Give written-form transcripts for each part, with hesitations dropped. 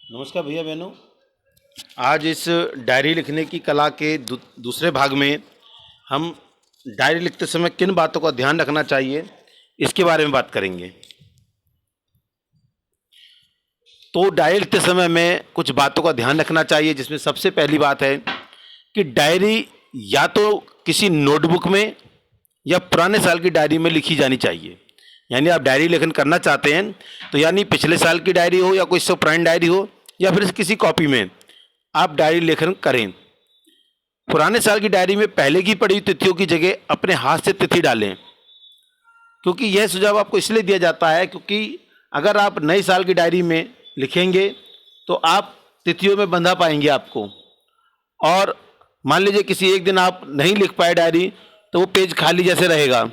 नमस्कार भैया बहनों। आज इस डायरी लिखने की कला के दूसरे भाग में हम डायरी लिखते समय किन बातों का ध्यान रखना चाहिए इसके बारे में बात करेंगे। तो डायरी लिखते समय में कुछ बातों का ध्यान रखना चाहिए, जिसमें सबसे पहली बात है कि डायरी या तो किसी नोटबुक में या पुराने साल की डायरी में लिखी जानी चाहिए। यानी आप डायरी लेखन करना चाहते हैं तो यानी पिछले साल की डायरी हो या कोई इससे पुरानी डायरी हो या फिर किसी कॉपी में आप डायरी लेखन करें। पुराने साल की डायरी में पहले की पड़ी हुई तिथियों की जगह अपने हाथ से तिथि डालें, क्योंकि यह सुझाव आपको इसलिए दिया जाता है क्योंकि अगर आप नए साल की डायरी में लिखेंगे तो आप तिथियों में बंधा पाएंगे आपको, और मान लीजिए किसी एक दिन आप नहीं लिख पाए डायरी तो वो पेज खाली जैसे रहेगा।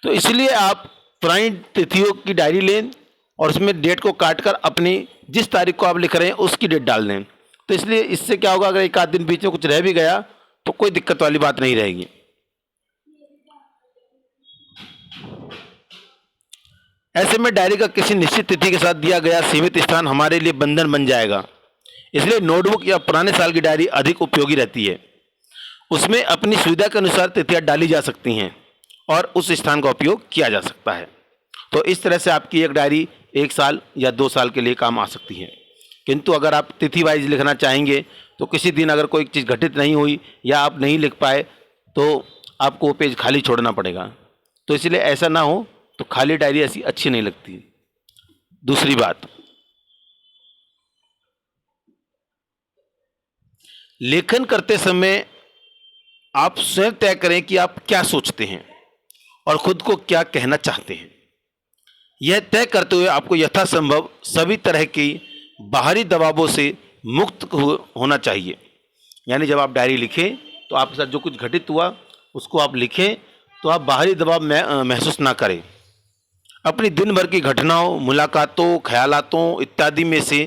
तो इसलिए आप पुरानी तिथियों की डायरी लें और उसमें डेट को काट कर अपनी जिस तारीख को आप लिख रहे हैं उसकी डेट डाल दें। तो इसलिए इससे क्या होगा, अगर एक आध दिन बीच में कुछ रह भी गया तो कोई दिक्कत वाली बात नहीं रहेगी। ऐसे में डायरी का किसी निश्चित तिथि के साथ दिया गया सीमित स्थान हमारे लिए बंधन बन जाएगा। इसलिए नोटबुक या पुराने साल की डायरी अधिक उपयोगी रहती है। उसमें अपनी सुविधा के अनुसार तिथियां डाली जा सकती हैं और उस स्थान का उपयोग किया जा सकता है। तो इस तरह से आपकी एक डायरी 1 साल या 2 साल के लिए काम आ सकती है। किंतु अगर आप तिथि वाइज लिखना चाहेंगे तो किसी दिन अगर कोई चीज़ घटित नहीं हुई या आप नहीं लिख पाए तो आपको वो पेज खाली छोड़ना पड़ेगा। तो इसलिए ऐसा ना हो, तो खाली डायरी ऐसी अच्छी नहीं लगती। दूसरी बात, लेखन करते समय आप स्वयं तय करें कि आप क्या सोचते हैं और खुद को क्या कहना चाहते हैं। यह तय करते हुए आपको यथासंभव सभी तरह की बाहरी दबावों से मुक्त होना चाहिए। यानी जब आप डायरी लिखें तो आपके साथ जो कुछ घटित हुआ उसको आप लिखें तो आप बाहरी दबाव महसूस ना करें। अपनी दिन भर की घटनाओं, मुलाकातों, ख्यालातों इत्यादि में से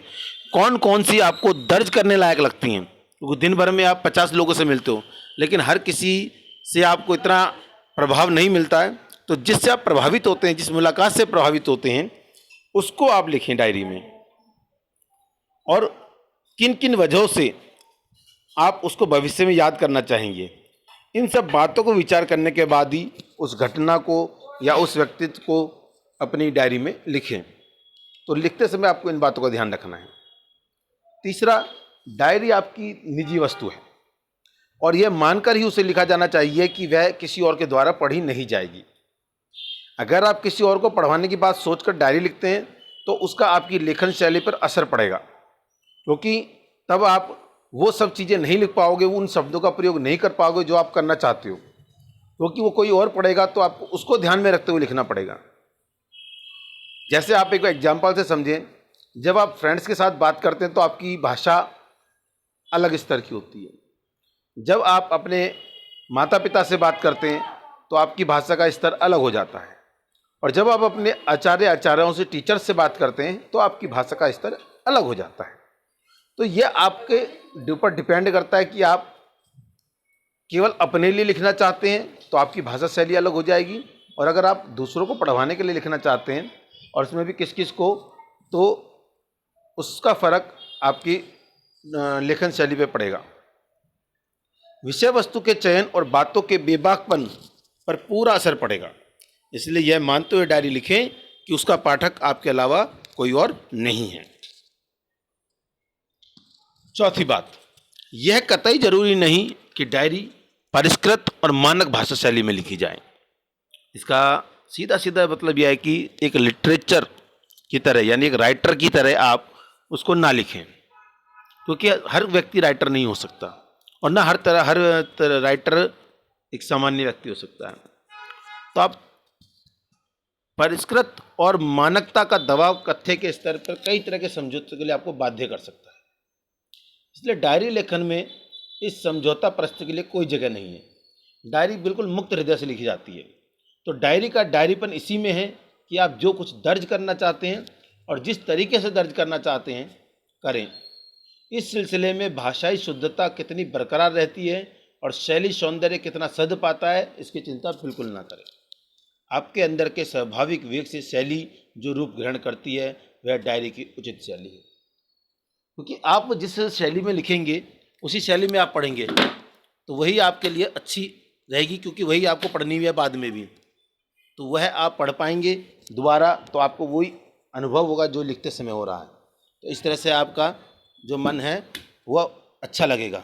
कौन कौन सी आपको दर्ज करने लायक लगती हैं, क्योंकि दिन भर में आप 50 लोगों से मिलते हो लेकिन हर किसी से आपको इतना प्रभाव नहीं मिलता है। तो जिससे आप प्रभावित होते हैं, जिस मुलाकात से प्रभावित होते हैं, उसको आप लिखें डायरी में, और किन किन वजहों से आप उसको भविष्य में याद करना चाहेंगे। इन सब बातों को विचार करने के बाद ही उस घटना को या उस व्यक्तित्व को अपनी डायरी में लिखें। तो लिखते समय आपको इन बातों का ध्यान रखना है। तीसरा, डायरी आपकी निजी वस्तु है और यह मानकर ही उसे लिखा जाना चाहिए कि वह किसी और के द्वारा पढ़ी नहीं जाएगी। अगर आप किसी और को पढ़वाने की बात सोचकर डायरी लिखते हैं तो उसका आपकी लेखन शैली पर असर पड़ेगा, क्योंकि तब आप वो सब चीज़ें नहीं लिख पाओगे, उन शब्दों का प्रयोग नहीं कर पाओगे जो आप करना चाहते हो, क्योंकि वो कोई और पढ़ेगा तो आपको उसको ध्यान में रखते हुए लिखना पड़ेगा। जैसे आप एक एग्जाम्पल से समझें, जब आप फ्रेंड्स के साथ बात करते हैं तो आपकी भाषा अलग स्तर की होती है। जब आप अपने माता पिता से बात करते हैं तो आपकी भाषा का स्तर अलग हो जाता है, और जब आप अपने आचार्यों से, टीचर्स से बात करते हैं तो आपकी भाषा का स्तर अलग हो जाता है। तो यह आपके ऊपर डिपेंड करता है कि आप केवल अपने लिए लिखना चाहते हैं तो आपकी भाषा शैली अलग हो जाएगी, और अगर आप दूसरों को पढ़वाने के लिए लिखना चाहते हैं और उसमें भी किस किस को, तो उसका फर्क आपकी लेखन शैली पे पड़ेगा। विषय वस्तु के चयन और बातों के बेबाकपन पर पूरा असर पड़ेगा। इसलिए यह मानते हुए डायरी लिखें कि उसका पाठक आपके अलावा कोई और नहीं है। चौथी बात, यह कतई जरूरी नहीं कि डायरी परिष्कृत और मानक भाषा शैली में लिखी जाए। इसका सीधा सीधा मतलब यह है कि एक लिटरेचर की तरह, यानी एक राइटर की तरह आप उसको ना लिखें, क्योंकि हर व्यक्ति राइटर नहीं हो सकता और ना हर राइटर एक सामान्य व्यक्ति हो सकता है। तो आप परिष्कृत और मानकता का दबाव कथ्य के स्तर पर कई तरह के समझौते के लिए आपको बाध्य कर सकता है। इसलिए डायरी लेखन में इस समझौता प्रश्न के लिए कोई जगह नहीं है। डायरी बिल्कुल मुक्त हृदय से लिखी जाती है। तो डायरी का डायरीपन इसी में है कि आप जो कुछ दर्ज करना चाहते हैं और जिस तरीके से दर्ज करना चाहते हैं करें। इस सिलसिले में भाषाई शुद्धता कितनी बरकरार रहती है और शैली सौंदर्य कितना सध पाता है, इसकी चिंता बिल्कुल ना करें। आपके अंदर के स्वाभाविक वेग से शैली जो रूप ग्रहण करती है वह डायरी की उचित शैली है। क्योंकि आप जिस शैली में लिखेंगे उसी शैली में आप पढ़ेंगे तो वही आपके लिए अच्छी रहेगी, क्योंकि वही आपको पढ़नी भी है बाद में भी, तो वह आप पढ़ पाएंगे दोबारा, तो आपको वही अनुभव होगा जो लिखते समय हो रहा है। तो इस तरह से आपका जो मन है वह अच्छा लगेगा।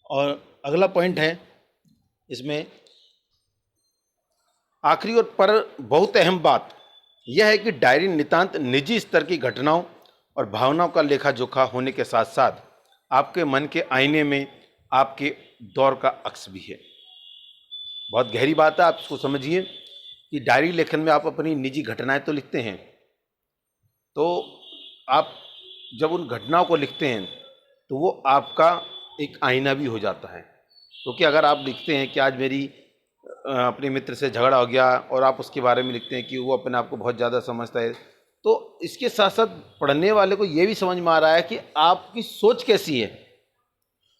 और अगला पॉइंट है इसमें, आखिरी और पर बहुत अहम बात यह है कि डायरी नितांत निजी स्तर की घटनाओं और भावनाओं का लेखा जोखा होने के साथ साथ आपके मन के आईने में आपके दौर का अक्स भी है। बहुत गहरी बात है, आप इसको समझिए कि डायरी लेखन में आप अपनी निजी घटनाएं तो लिखते हैं, तो आप जब उन घटनाओं को लिखते हैं तो वो आपका एक आईना भी हो जाता है। क्योंकि अगर आप लिखते हैं कि आज मेरी अपने मित्र से झगड़ा हो गया और आप उसके बारे में लिखते हैं कि वो अपने आप को बहुत ज़्यादा समझता है, तो इसके साथ साथ पढ़ने वाले को ये भी समझ में आ रहा है कि आपकी सोच कैसी है।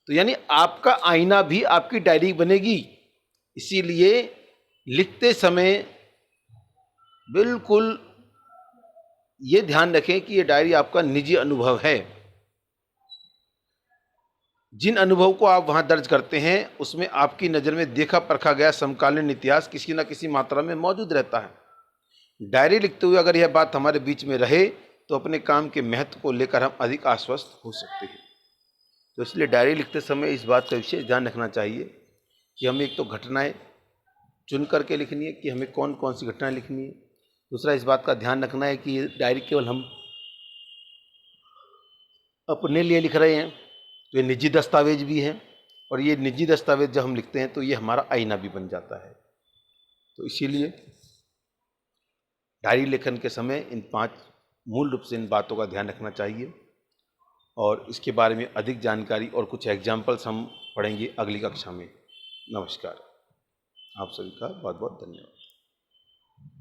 तो यानी आपका आईना भी आपकी डायरी बनेगी। इसीलिए लिखते समय बिल्कुल ये ध्यान रखें कि ये डायरी आपका निजी अनुभव है। जिन अनुभव को आप वहां दर्ज करते हैं उसमें आपकी नज़र में देखा परखा गया समकालीन इतिहास किसी न किसी मात्रा में मौजूद रहता है। डायरी लिखते हुए अगर यह बात हमारे बीच में रहे तो अपने काम के महत्व को लेकर हम अधिक आश्वस्त हो सकते हैं। तो इसलिए डायरी लिखते समय इस बात का विशेष ध्यान रखना चाहिए कि हमें एक तो घटनाएं चुन करके लिखनी है कि हमें कौन कौन सी घटनाएं लिखनी है। दूसरा, इस बात का ध्यान रखना है कि ये डायरी केवल हम अपने लिए लिख रहे हैं, तो ये निजी दस्तावेज भी है, और ये निजी दस्तावेज जब हम लिखते हैं तो ये हमारा आईना भी बन जाता है। तो इसीलिए डायरी लेखन के समय इन 5 मूल रूप से इन बातों का ध्यान रखना चाहिए, और इसके बारे में अधिक जानकारी और कुछ एग्जाम्पल्स हम पढ़ेंगे अगली कक्षा में। नमस्कार, आप सभी का बहुत बहुत धन्यवाद।